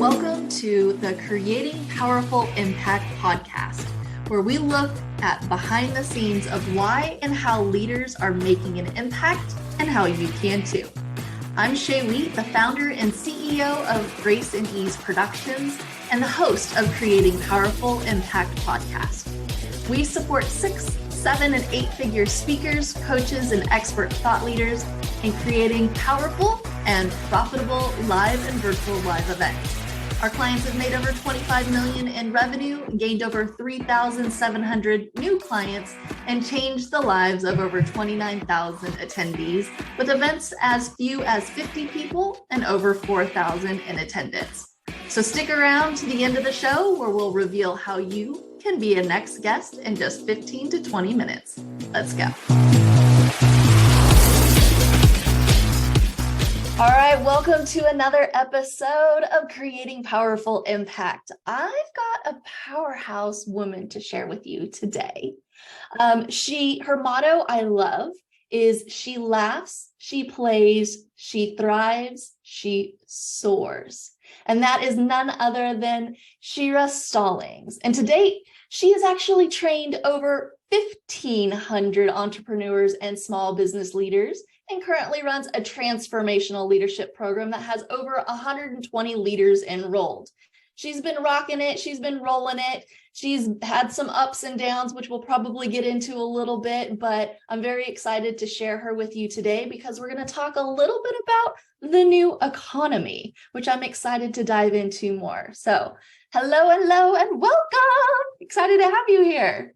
Welcome to the Creating Powerful Impact podcast, where we look at behind the scenes of why and how leaders are making an impact and how you can too. I'm Shay, the founder and CEO of Grace and Ease Productions and the host of Creating Powerful Impact podcast. We support 6, 7, and 8-figure speakers, coaches, and expert thought leaders in creating powerful and profitable live and virtual live events. Our clients have made over $25 million in revenue, gained over 3,700 new clients, and changed the lives of over 29,000 attendees with events as few as 50 people and over 4,000 in attendance. So stick around to the end of the show where we'll reveal how you can be a next guest in just 15 to 20 minutes. Let's go. All right, welcome to another episode of Creating Powerful Impact. I've got a powerhouse woman to share with you today. Her motto I love is she laughs, she plays, she thrives, she soars. And that is none other than Sheria Stallings. And to date, she has actually trained over 1,500 entrepreneurs and small business leaders, and currently runs a transformational leadership program that has over 120 leaders enrolled. She's been rocking it. She's been rolling it. She's had some ups and downs, which we'll probably get into a little bit, but I'm very excited to share her with you today because we're going to talk a little bit about the new economy, which I'm excited to dive into more. So hello, and welcome. Excited to have you here.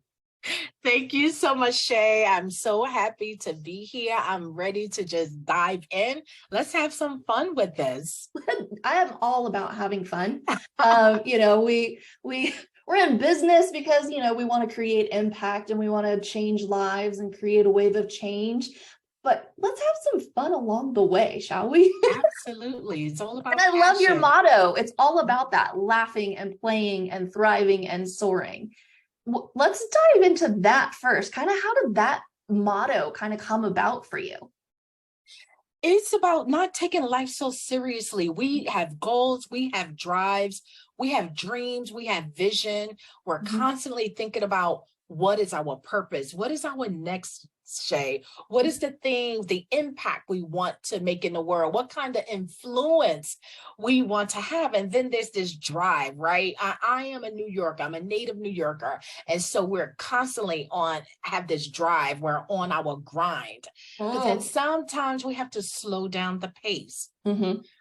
Thank you so much, Shay. I'm so happy to be here. I'm ready to just dive in. Let's have some fun with this. I am all about having fun. We're in business because, we want to create impact and we want to change lives and create a wave of change. But let's have some fun along the way, shall we? Absolutely. It's all about And I love your motto. It's all about that, laughing and playing and thriving and soaring. Let's dive into that first. Kind of how did that motto kind of come about for you? It's about not taking life so seriously. We have goals, we have drives, we have dreams, we have vision. We're constantly thinking about what is our purpose? What is our next, Shay? What is the impact we want to make in the world? What kind of influence we want to have? And then there's this drive, right? I am a New Yorker. I'm a native New Yorker. And so we're constantly have this drive. We're on our grind. But then sometimes we have to slow down the pace.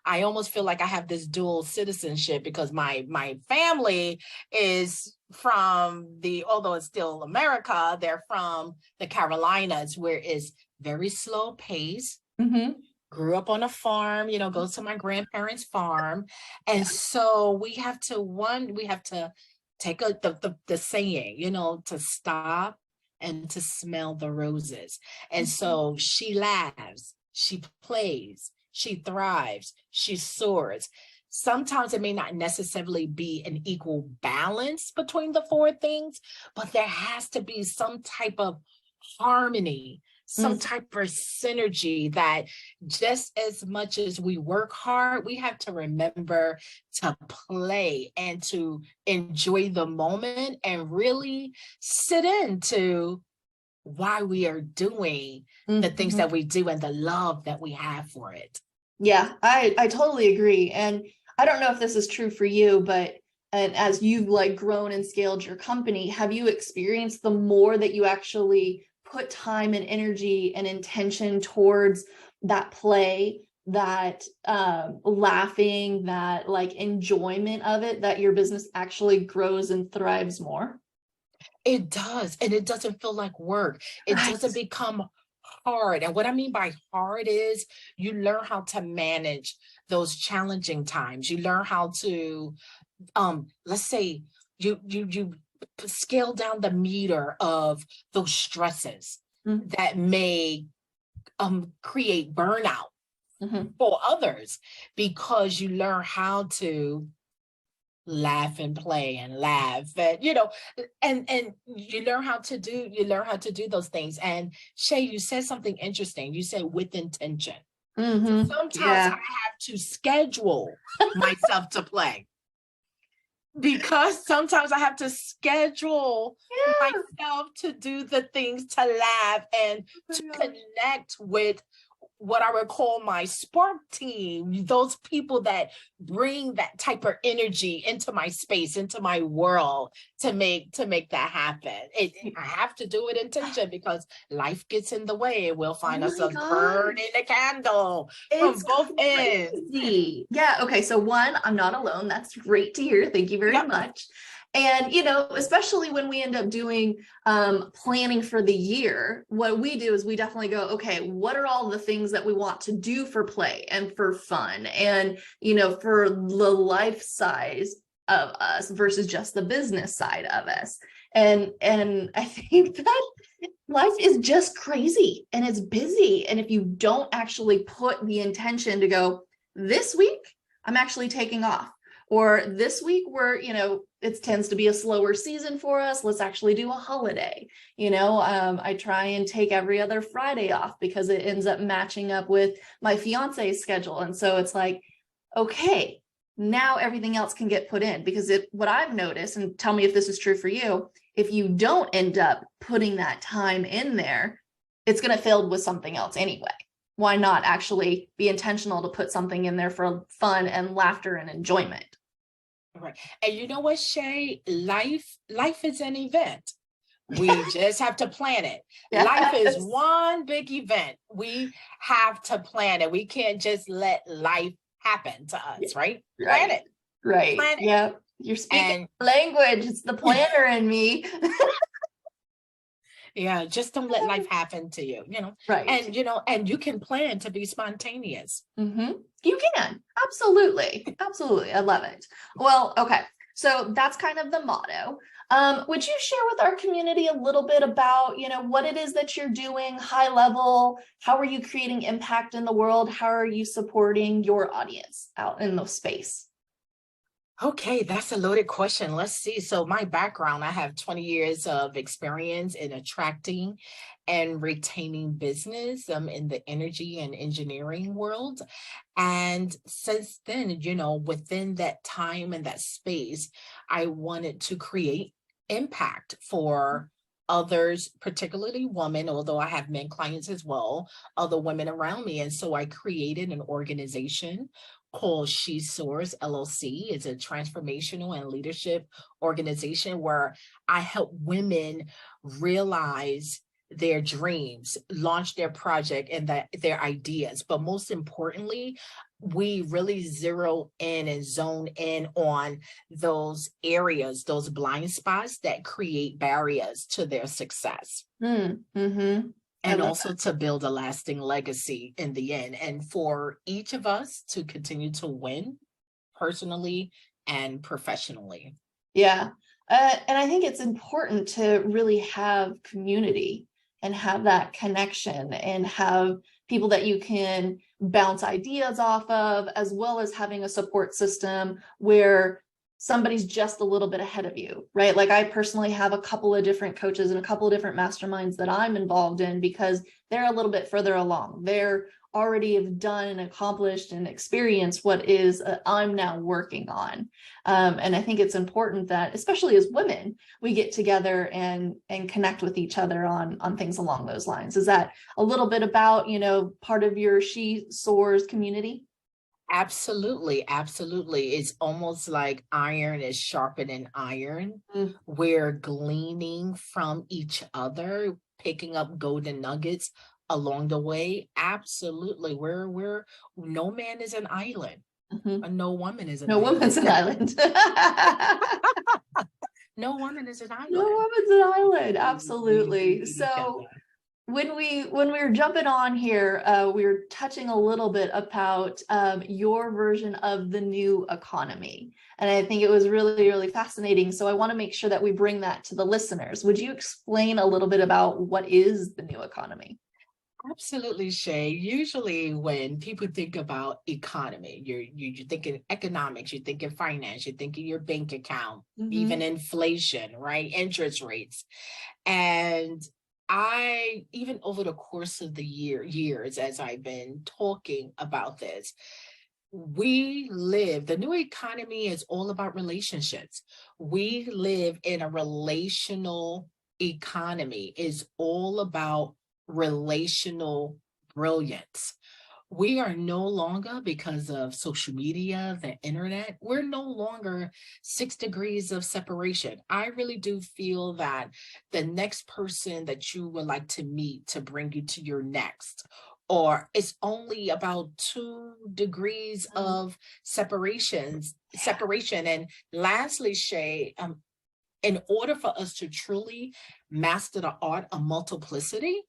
I almost feel like I have this dual citizenship because my family is from although it's still America, they're from the Carolinas, where it's very slow pace. Grew up on a farm, go to my grandparents' farm. And so we have to take the saying, to stop and to smell the roses. And so she laughs, she plays, she thrives, she soars. Sometimes it may not necessarily be an equal balance between the four things, but there has to be some type of harmony, some type of synergy that just as much as we work hard, we have to remember to play and to enjoy the moment and really sit into why we are doing the things that we do and the love that we have for it. Yeah, I totally agree. And I don't know if this is true for you, but as you've grown and scaled your company, have you experienced the more that you actually put time and energy and intention towards that play, that laughing, that enjoyment of it, that your business actually grows and thrives more? It does. And it doesn't feel like work. It doesn't become hard. And what I mean by hard is you learn how to manage those challenging times. You learn how to, let's say you scale down the meter of those stresses that may create burnout for others, because you learn how to laugh and play and laugh, and and you learn how to do those things. And Shay, you said something interesting. You said with intention. So sometimes I have to schedule myself to play. because sometimes I have to schedule Yeah. myself to do the things, to laugh and Oh to my gosh. connect with what I would call my spark team, those people that bring that type of energy into my space, into my world to make that happen. I have to do it intention because life gets in the way and we'll Oh find my ourselves burning gosh. the candle from It's both ends. crazy. Yeah. Okay. So, one, I'm not alone. That's great to hear. Thank you very Yep. much. And, especially when we end up doing planning for the year, what we do is we definitely go, okay, what are all the things that we want to do for play and for fun and, for the life size of us versus just the business side of us. And I think that life is just crazy and it's busy. And if you don't actually put the intention to go, this week, I'm actually taking off. Or this week, it tends to be a slower season for us. Let's actually do a holiday. I try and take every other Friday off because it ends up matching up with my fiance's schedule. And so it's like, okay, now everything else can get put in because what I've noticed, and tell me if this is true for you, if you don't end up putting that time in there, it's going to fill with something else anyway. Why not actually be intentional to put something in there for fun and laughter and enjoyment? Right. And you know what, Shay? Life is an event. We just have to plan it. Life is Yes. one big event. We have to plan it. We can't just let life happen to us, right? Plan Right. it. Right. Plan it. Yeah. You're speaking And language. It's the planner in me. yeah, just don't let life happen to you, Right. and you can plan to be spontaneous. Mm-hmm. You can. Absolutely. Absolutely. I love it. Well, okay. So that's kind of the motto. Would you share with our community a little bit about, what it is that you're doing high level? How are you creating impact in the world? How are you supporting your audience out in the space? Okay, that's a loaded question. Let's see. So my background, I have 20 years of experience in attracting and retaining business in the energy and engineering world. And since then, within that time and that space, I wanted to create impact for others, particularly women, although I have men clients as well, other women around me. And so I created an organization called Soars LLC. It's a transformational and leadership organization where I help women realize their dreams, launch their project and their ideas. But most importantly, we really zero in and zone in on those areas, those blind spots that create barriers to their success. Mm-hmm. I And love also to build a lasting legacy in the end, and for each of us to continue to win personally and professionally. Yeah. And I think it's important to really have community and have that connection and have people that you can bounce ideas off of, as well as having a support system where somebody's just a little bit ahead of you, right? Like I personally have a couple of different coaches and a couple of different masterminds that I'm involved in because they're a little bit further along. They're already have done and accomplished and experienced what is I'm now working on. And I think it's important that, especially as women, we get together and connect with each other on things along those lines. Is that a little bit about, part of your She Soars community? Absolutely, absolutely. It's almost like iron is sharpening iron. Mm. We're gleaning from each other, picking up golden nuggets along the way. Absolutely. We're no man is an island. Mhm. No woman is an No island. woman's an island. No woman is an No island. woman's an island. We do Absolutely. So together. when we were jumping on here, we were touching a little bit about your version of the new economy. And I think it was really, really fascinating. So I want to make sure that we bring that to the listeners. Would you explain a little bit about what is the new economy? Absolutely, Shay. Usually when people think about economy, you're thinking economics, you're thinking finance, you're thinking your bank account, even Mm-hmm. inflation, right? Interest rates. And I, even over the course of the years, as I've been talking about this, the new economy is all about relationships. We live in a relational economy. It's all about relational brilliance. We are no longer, because of social media, the internet, we're no longer 6 degrees of separation. I really do feel that the next person that you would like to meet to bring you to your next, or it's only about 2 degrees of separation. And lastly, Shay, in order for us to truly master the art of multiplicity,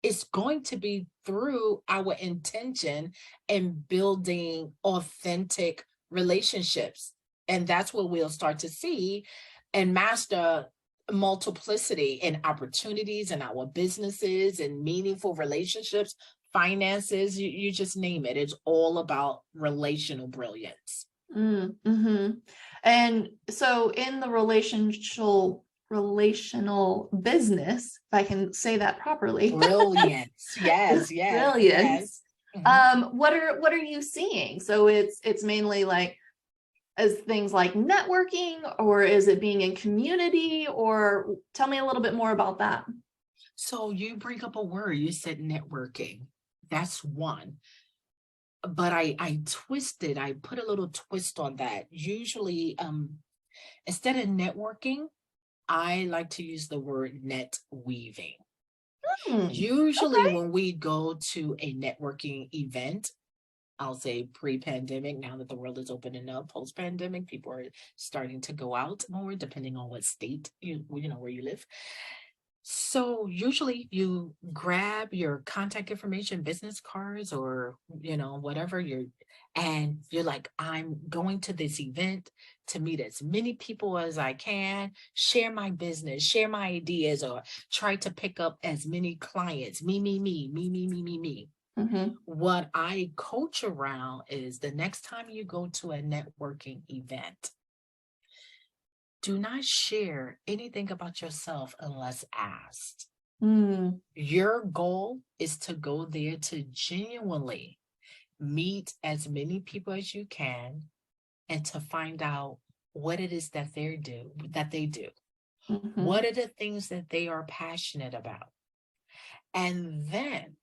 it's going to be through our intention and building authentic relationships. And that's what we'll start to see and master multiplicity in opportunities in our businesses and meaningful relationships, finances, you just name it. It's all about relational brilliance. Mm-hmm. And so in the relational business, if I can say that properly. Brilliance. Yes, yes, Brilliance. yes. What are you seeing? So it's mainly like as things like networking, or is it being in community, or tell me a little bit more about that. So you bring up a word, you said networking. That's one. But I put a little twist on that. Usually, instead of networking, I like to use the word net weaving. Usually Okay. when we go to a networking event, I'll say pre-pandemic, now that the world is opening up, post-pandemic, people are starting to go out more, depending on what state you know where you live. So usually you grab your contact information, business cards, or whatever and you're like, I'm going to this event to meet as many people as I can, share my business, share my ideas, or try to pick up as many clients. Me. Mm-hmm. What I coach around is the next time you go to a networking event, do not share anything about yourself unless asked. Your goal is to go there to genuinely meet as many people as you can and to find out what it is that they do. Mm-hmm. What are the things that they are passionate about? And then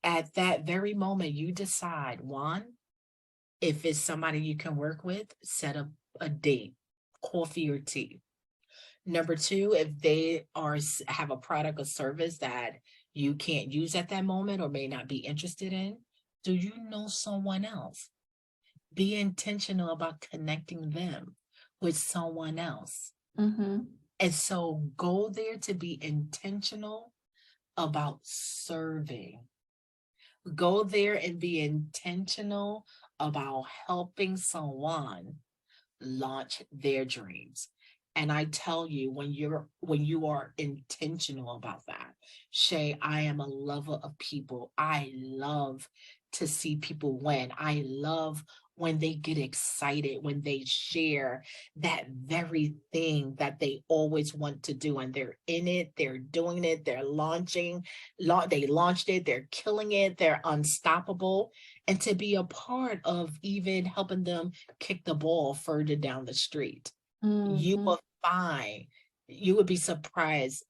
at that very moment, you decide, one, if it's somebody you can work with, set up a date, coffee or tea. Number two, if they have a product or service that you can't use at that moment or may not be interested in, do you know someone else? Be intentional about connecting them with someone else. Mm-hmm. And so go there to be intentional about serving. Go there and be intentional about helping someone launch their dreams. And I tell you, when you are intentional about that, Shay, I am a lover of people. I love to see people win. I love when they get excited, when they share that very thing that they always want to do, and they're in it, they're doing it, they launched it, they're killing it, they're unstoppable. And to be a part of even helping them kick the ball further down the street. You Mm-hmm. will find, you would be surprised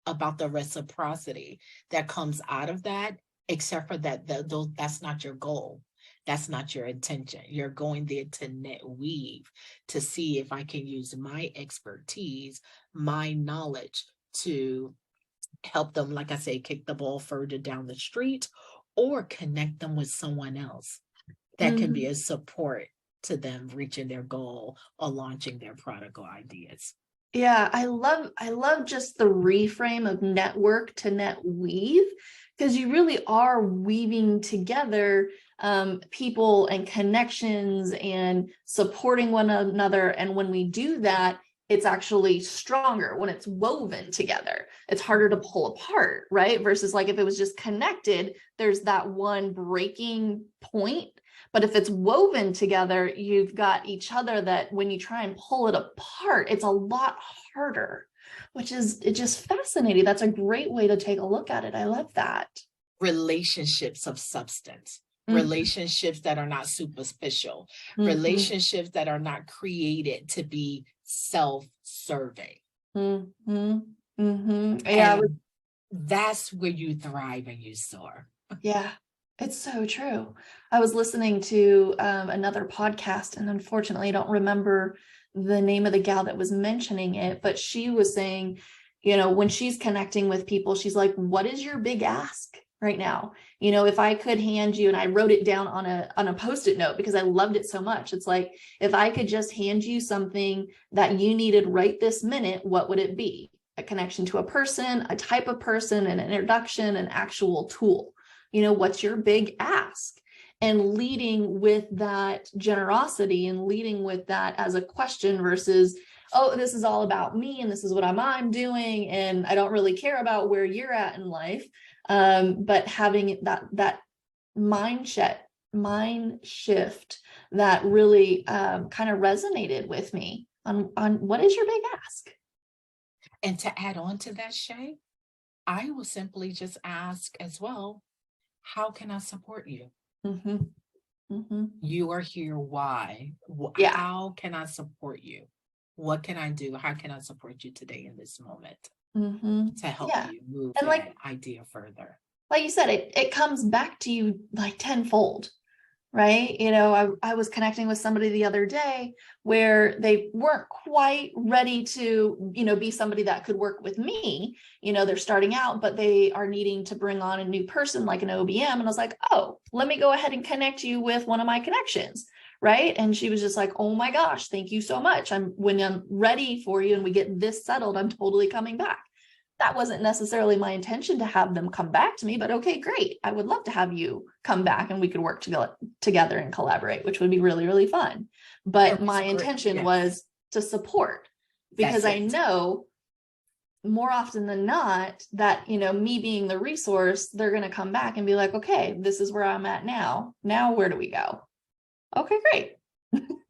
about the reciprocity that comes out of that, except for that, that's not your goal. That's not your intention. You're going there to net weave, to see if I can use my expertise, my knowledge to help them, like I say, kick the ball further down the street, or connect them with someone else that can be a support to them reaching their goal or launching their product or ideas. Yeah, I love just the reframe of network to net weave, because you really are weaving together people and connections and supporting one another. And when we do that, it's actually stronger when it's woven together. It's harder to pull apart, right? Versus like if it was just connected, there's that one breaking point. But if it's woven together, you've got each other that when you try and pull it apart, it's a lot harder, which is just fascinating. That's a great way to take a look at it. I love that. Relationships of substance. relationships that are not superficial, relationships that are not created to be self-serving. Yeah, that's where you thrive and you soar. Yeah, it's so true. I was listening to another podcast, and unfortunately, I don't remember the name of the gal that was mentioning it, but she was saying, when she's connecting with people, she's like, what is your big ask right now? If I could hand you, and I wrote it down on a Post-it note because I loved it so much. It's like, if I could just hand you something that you needed right this minute, what would it be? A connection to a person, a type of person, an introduction, an actual tool. What's your big ask? And leading with that generosity and leading with that as a question versus, oh, this is all about me and this is what I'm doing, and I don't really care about where you're at in life. But having that mind shift that really kind of resonated with me on what is your big ask? And to add on to that, Shay, I will simply just ask as well, how can I support you? You are here. Why? Yeah. How can I support you? What can I do? How can I support you today in this moment to help you move that idea further? Like you said, it comes back to you like tenfold, right? I was connecting with somebody the other day where they weren't quite ready to, be somebody that could work with me. They're starting out, but they are needing to bring on a new person like an OBM. And I was like, oh, let me go ahead and connect you with one of my connections. Right. And she was just like, oh my gosh, thank you so much. When I'm ready for you and we get this settled, I'm totally coming back. That wasn't necessarily my intention to have them come back to me, but okay, great. I would love to have you come back and we could work together and collaborate, which would be really, really fun. But my intention was to support, because I know more often than not that, me being the resource, they're going to come back and be like, okay, this is where I'm at now. Now, where do we go? Okay, great.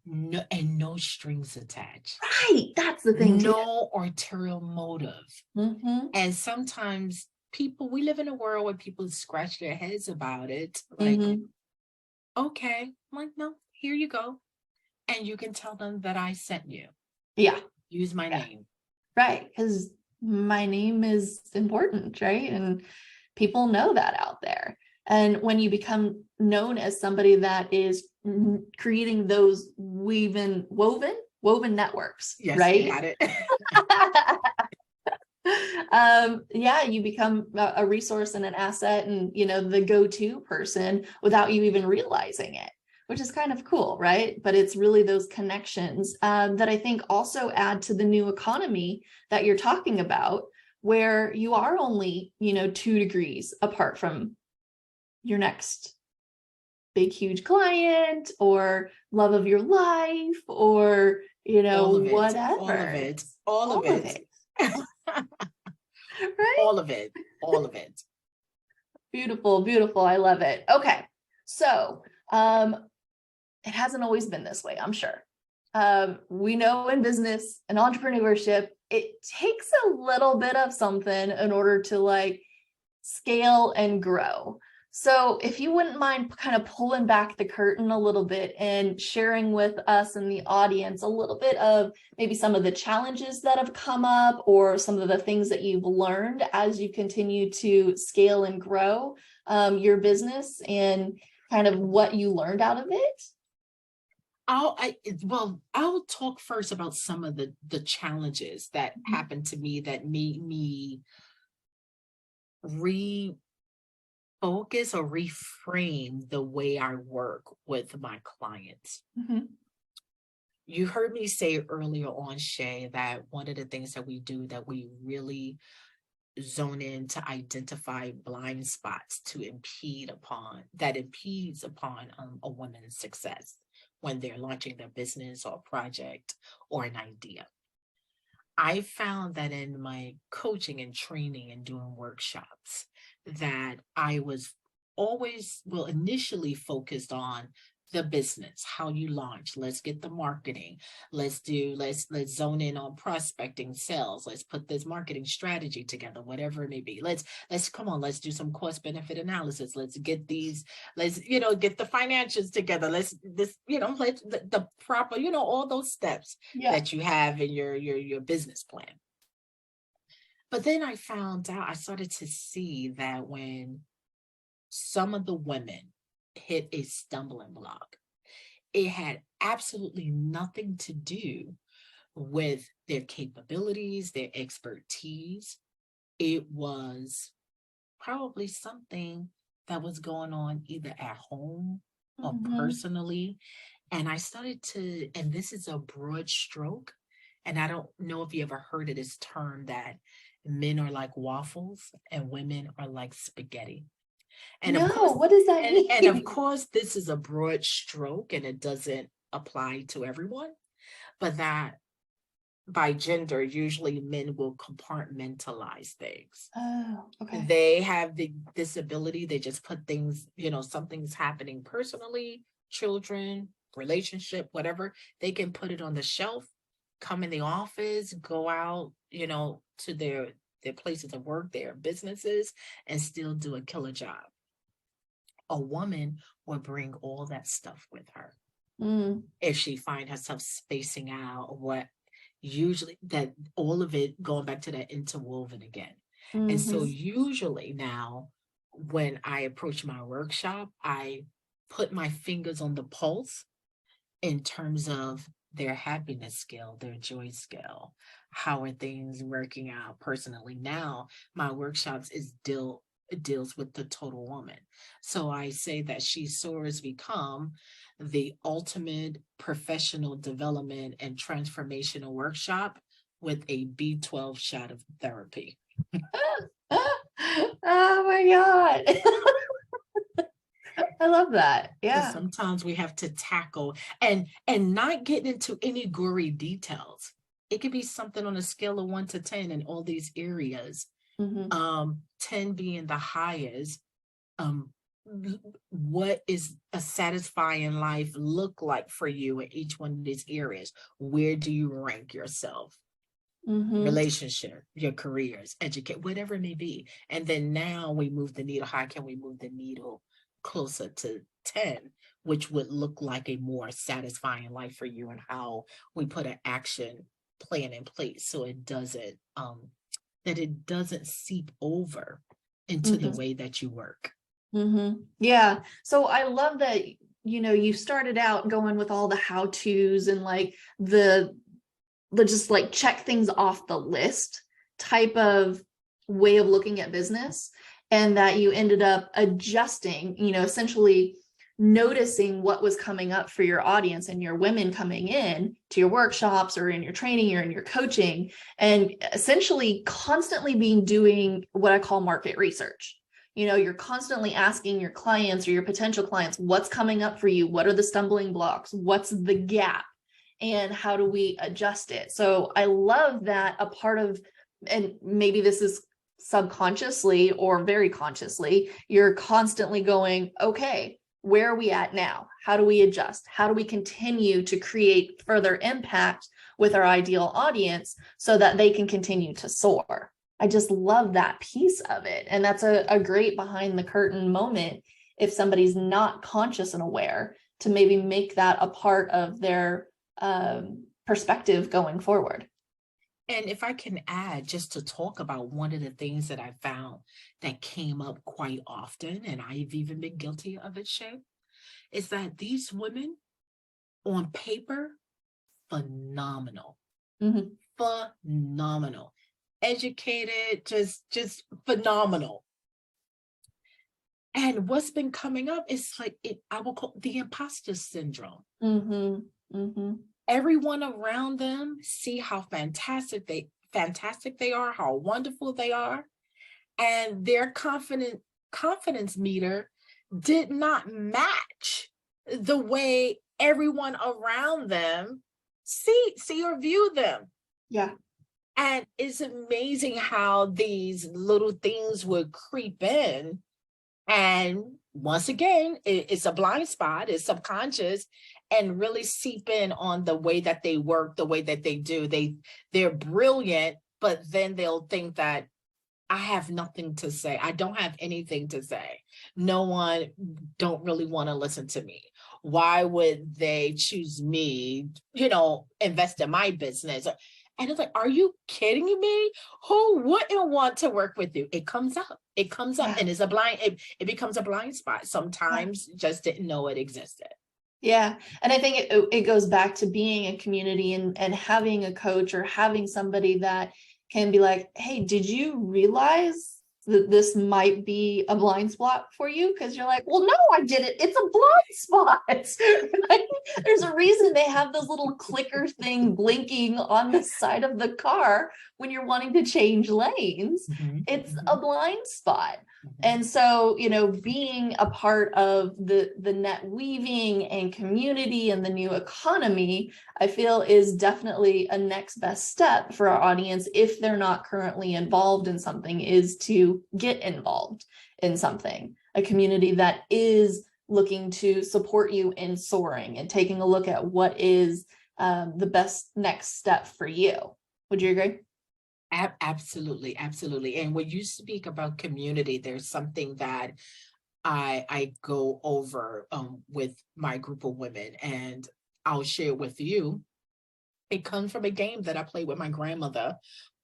No, and no strings attached. Right. That's the thing. No ulterior motive. And sometimes we live in a world where people scratch their heads about it. Like, okay, I'm like, no, here you go. And you can tell them that I sent you. Yeah. Use my name. Right. Because my name is important, right? And people know that out there. And when you become known as somebody that is creating those woven networks, right? You got it. You become a resource and an asset and, the go-to person without you even realizing it, which is kind of cool, right? But it's really those connections that I think also add to the new economy that you're talking about, where you are only, 2 degrees apart from your next big, huge client or love of your life or, whatever. All of it. Right? All of it. Beautiful, beautiful. I love it. Okay. So, it hasn't always been this way, I'm sure. We know in business and entrepreneurship, it takes a little bit of something in order to scale and grow. So if you wouldn't mind kind of pulling back the curtain a little bit and sharing with us and the audience a little bit of maybe some of the challenges that have come up or some of the things that you've learned as you continue to scale and grow your business and kind of what you learned out of it. I'll talk first about some of the challenges that happened to me that made me refocus or reframe the way I work with my clients. You heard me say earlier on, Shay, that one of the things that we do that we really zone in to identify blind spots impedes upon a woman's success when they're launching their business or project or an idea. I found that in my coaching and training and doing workshops that I was initially focused on the business, how you launch. Let's get the marketing. Let's zone in on prospecting, sales. Let's put this marketing strategy together, whatever it may be. Let's come on, let's do some cost benefit analysis. Let's get get the financials together. Let's the proper, all those steps that you have in your business plan. But then I started to see that when some of the women hit a stumbling block, it had absolutely nothing to do with their capabilities, their expertise. It was probably something that was going on either at home or personally. And I started to, and this is a broad stroke, and I don't know if you ever heard of this term that men are like waffles and women are like spaghetti. And of course, what does that mean? And of course, this is a broad stroke and it doesn't apply to everyone, but that by gender, usually men will compartmentalize things. Oh, okay. They have this ability, they just put things, something's happening personally, children, relationship, whatever, they can put it on the shelf, come in the office, go out, to their places of work, their businesses, and still do a killer job. A woman will bring all that stuff with her. If she finds herself spacing out, usually that all of it going back to that interwoven again. And so usually now when I approach my workshop, I put my fingers on the pulse in terms of their happiness scale, their joy scale. How are things working out personally? Now, my workshops deals with the total woman. So I say that Soars become the ultimate professional development and transformational workshop with a B12 shot of therapy. Oh my God. I love that. Yeah. So sometimes we have to tackle and not get into any gory details. It could be something on a scale of 1 to 10 in all these areas. 10 being the highest. What is a satisfying life look like for you in each one of these areas? Where do you rank yourself? Relationship, your careers, educate, whatever it may be. And then now we move the needle. How can we move the needle closer to 10, which would look like a more satisfying life for you, and how we put an action plan in place so it doesn't seep over into the way that you work. Yeah. So I love that, you started out going with all the how-tos and like the just like check things off the list type of way of looking at business, and that you ended up adjusting, essentially noticing what was coming up for your audience and your women coming in to your workshops or in your training or in your coaching, and essentially constantly doing what I call market research. You're constantly asking your clients or your potential clients, what's coming up for you? What are the stumbling blocks? What's the gap? And how do we adjust it? So I love that a part of, and maybe this is subconsciously or very consciously, you're constantly going, okay, where are we at now? How do we adjust? How do we continue to create further impact with our ideal audience so that they can continue to soar? I just love that piece of it. And that's a great behind the curtain moment if somebody's not conscious and aware, to maybe make that a part of their perspective going forward. And if I can add, just to talk about one of the things that I found that came up quite often, and I've even been guilty of it, Shay, is that these women on paper, phenomenal, phenomenal, educated, just phenomenal. And what's been coming up is like, I will call the imposter syndrome. Everyone around them see how fantastic they are, how wonderful they are, and their confidence meter did not match the way everyone around them see or view them. Yeah. And it's amazing how these little things would creep in and once again, it's a blind spot, it's subconscious, and really seep in on the way that they work, the way that they do. They're brilliant, but then they'll think that I have nothing to say. I don't have anything to say. No one don't really want to listen to me. Why would they choose me, invest in my business? And it's like, are you kidding me? Who wouldn't want to work with you? It comes up. It comes up, Yeah. and it's it becomes a blind spot. Sometimes just didn't know it existed. Yeah. And I think it goes back to being a community and having a coach or having somebody that can be like, hey, did you realize that this might be a blind spot for you? Because you're like, well, no, I didn't. It's a blind spot. Right? There's a reason they have those little clicker thing blinking on the side of the car when you're wanting to change lanes. It's a blind spot. And so, being a part of the net weaving and community and the new economy, I feel is definitely a next best step for our audience if they're not currently involved in something, is to get involved in something, a community that is looking to support you in soaring and taking a look at what is the best next step for you. Would you agree? Absolutely, absolutely. And when you speak about community, there's something that I go over with my group of women, and I'll share with you. It comes from a game that I played with my grandmother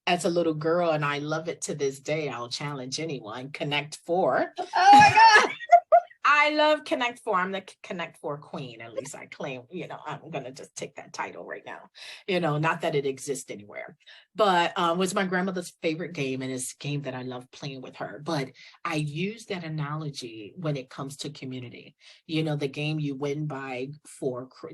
as a little girl, and I love it to this day. I'll challenge anyone. Connect Four. Oh my God. I love Connect Four. I'm the Connect Four queen, at least I claim, I'm going to just take that title right now, not that it exists anywhere, but was my grandmother's favorite game, and it's a game that I love playing with her. But I use that analogy when it comes to community. The game you win by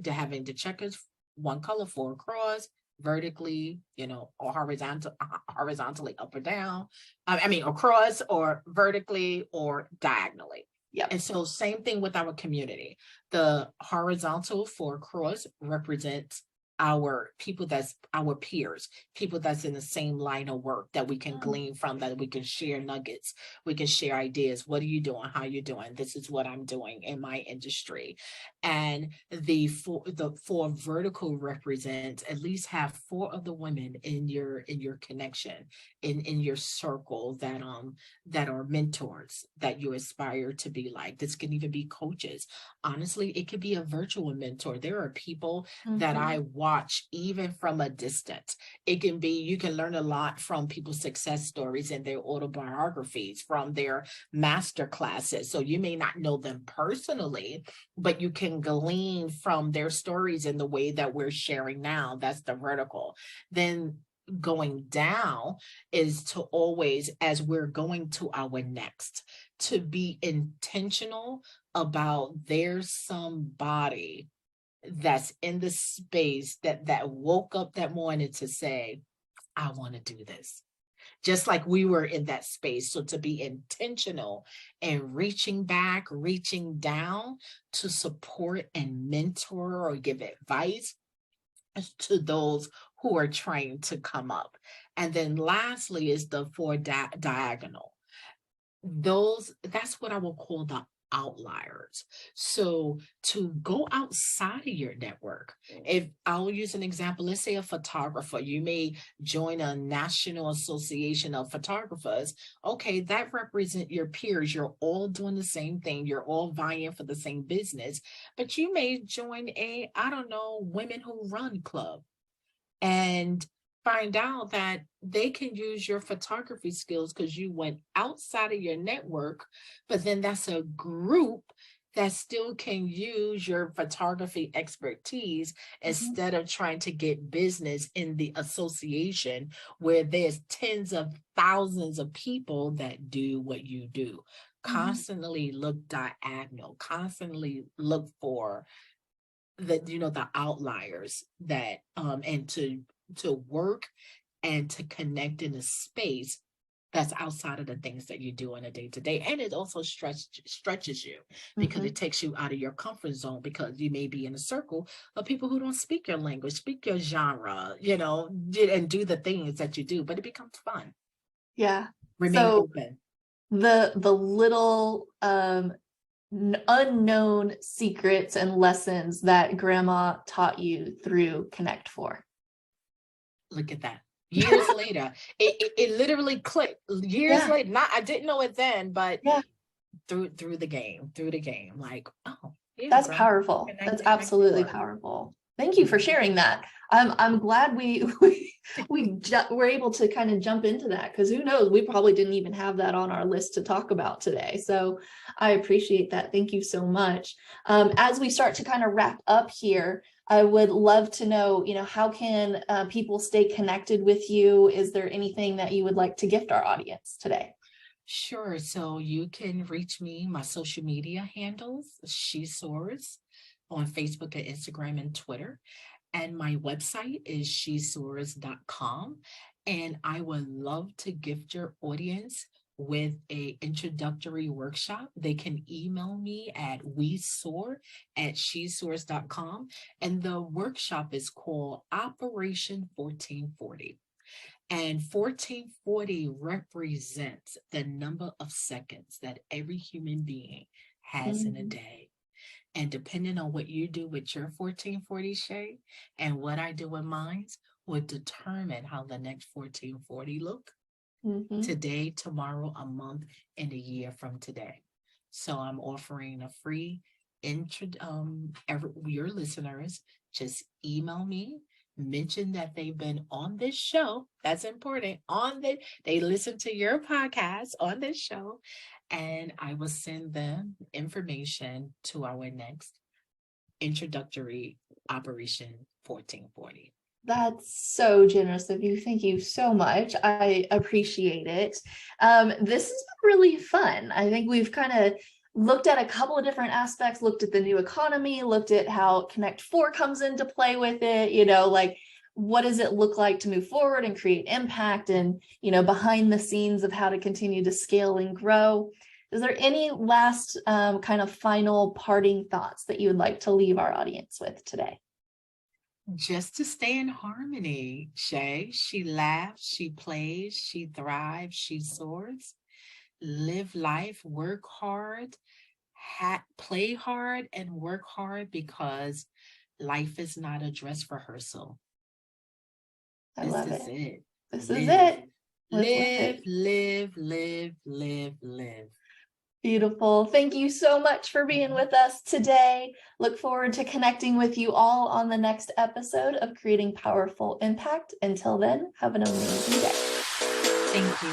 having the checkers, one color, four across, vertically, or horizontally up or down. Across or vertically or diagonally. Yep. And so same thing with our community. The horizontal for cross represents our people, that's our peers, people that's in the same line of work that we can glean from, that we can share nuggets, we can share ideas. What are you doing? How are you doing? This is what I'm doing in my industry. And the four vertical represents at least have four of the women in your connection, in your circle that are mentors that you aspire to be like. This can even be coaches. Honestly, it could be a virtual mentor. There are people that I watch even from a distance. It can be, you can learn a lot from people's success stories and their autobiographies, from their master classes. So you may not know them personally, but you can glean from their stories in the way that we're sharing now. That's the vertical. Then going down is to always, as we're going to our next, to be intentional about there's somebody that's in the space that woke up that morning to say, I want to do this. Just like we were in that space. So to be intentional and reaching back, reaching down to support and mentor or give advice to those who are trying to come up. And then lastly is the four diagonal. That's what I will call the outliers. So to go outside of your network, if I'll use an example, let's say a photographer, you may join a national association of photographers. Okay, that represent your peers. You're all doing the same thing. You're all vying for the same business, but you may join women who run club, and find out that they can use your photography skills because you went outside of your network, but then that's a group that still can use your photography expertise instead of trying to get business in the association where there's tens of thousands of people that do what you do. Constantly look diagonal, constantly look for the outliers that and to work and to connect in a space that's outside of the things that you do on a day-to-day. And it also stretches you because it takes you out of your comfort zone, because you may be in a circle of people who don't speak your language, speak your genre, and do the things that you do, but it becomes fun. Yeah. Remain open. The little unknown secrets and lessons that grandma taught you through Connect 4? Look at that. Years later, it literally clicked. Years later, I didn't know it then, but through the game, like, oh, yeah, that's powerful. That's absolutely powerful. Thank you for sharing that. I'm glad we were able to kind of jump into that, because who knows, we probably didn't even have that on our list to talk about today. So I appreciate that. Thank you so much. As we start to kind of wrap up here, I would love to know, how can people stay connected with you? Is there anything that you would like to gift our audience today? Sure. So you can reach me, my social media handles, She Soars, on Facebook and Instagram and Twitter. And my website is shesoars.com. And I would love to gift your audience with a introductory workshop. They can email me at wesoar@shesoars.com. And the workshop is called Operation 1440. And 1440 represents the number of seconds that every human being has in a day. And depending on what you do with your 1440, Shay, and what I do with mine, would determine how the next 1440 look today, tomorrow, a month, and a year from today. So I'm offering a free your listeners, just email me, mention that they've been on this show. That's important. They listen to your podcast on this show, and I will send them information to our next introductory Operation 1440. That's so generous of you. Thank you so much. I appreciate it. This has been really fun. I think we've kind of looked at a couple of different aspects, looked at the new economy, looked at how Connect 4 comes into play with it, like what does it look like to move forward and create impact, and, behind the scenes of how to continue to scale and grow. Is there any last kind of final parting thoughts that you would like to leave our audience with today? Just to stay in harmony, Shay. She laughs, she plays, she thrives, she soars. Live life, work hard, play hard, and work hard, because life is not a dress rehearsal. This is it. Live. Beautiful. Thank you so much for being with us today. Look forward to connecting with you all on the next episode of Creating Powerful Impact. Until then, have an amazing day. Thank you.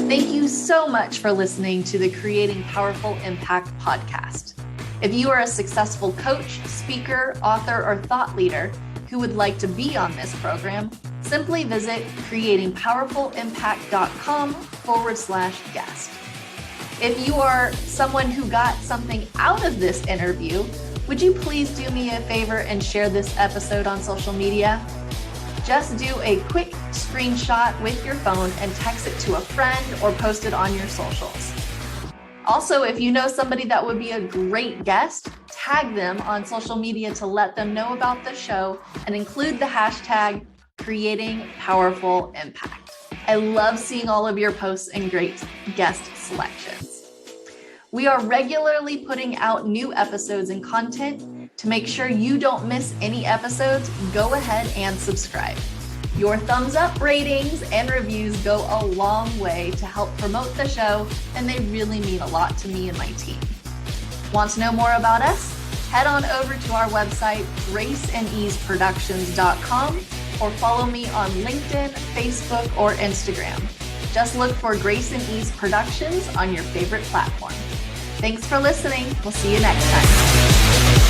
Thank you so much for listening to the Creating Powerful Impact podcast. If you are a successful coach, speaker, author, or thought leader who would like to be on this program, simply visit creatingpowerfulimpact.com/guest. If you are someone who got something out of this interview, would you please do me a favor and share this episode on social media? Just do a quick screenshot with your phone and text it to a friend or post it on your socials. Also, if you know somebody that would be a great guest, tag them on social media to let them know about the show and include the hashtag Creating Powerful Impact. I love seeing all of your posts and great guest selections. We are regularly putting out new episodes and content. To make sure you don't miss any episodes, go ahead and subscribe. Your thumbs up, ratings, and reviews go a long way to help promote the show, and they really mean a lot to me and my team. Want to know more about us? Head on over to our website, graceandeaseproductions.com, or follow me on LinkedIn, Facebook, or Instagram. Just look for Grace and Ease Productions on your favorite platform. Thanks for listening. We'll see you next time.